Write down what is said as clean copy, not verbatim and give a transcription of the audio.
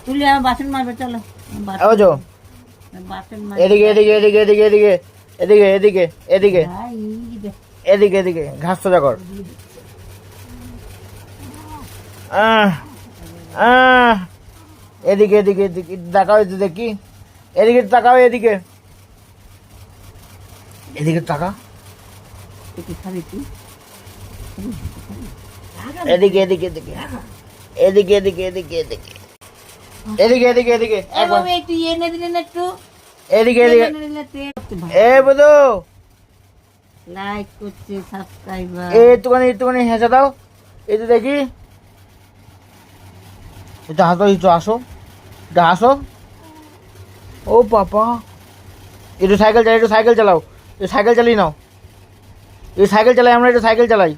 তুলে আমার বাসন মারবে চলো বুঝো বাসন এদিকে এদিকে এদিকে এদিকে এদিকে এদিকে এদিকে এদিকে এদিকে এদিকে ঘাস সোজা কর এদিকে এদিকে এদিকে তাকাও এদিকে দেখি এদিকে তাকাও এদিকে এদিকে তাকা খাবি তুই এদিকে এদিকে এদিকে এদিকে এদিকে এদিকে এদিকে এদিকে এদিকে এদিকে একবার একটু এনে দিলে না একটু এদিকে এদিকে এ বুঝো লাইক করছে সাবস্ক্রাইবার একটুখানি একটুখানি হেসে দাও একটু দেখি এটা হাসো একটু আসো এটা আসো ও পাপা একটু সাইকেল চালাই একটু সাইকেল চালাও একটু সাইকেল চালিয়ে নাও একটু সাইকেল চালাই আমরা একটু সাইকেল চালাই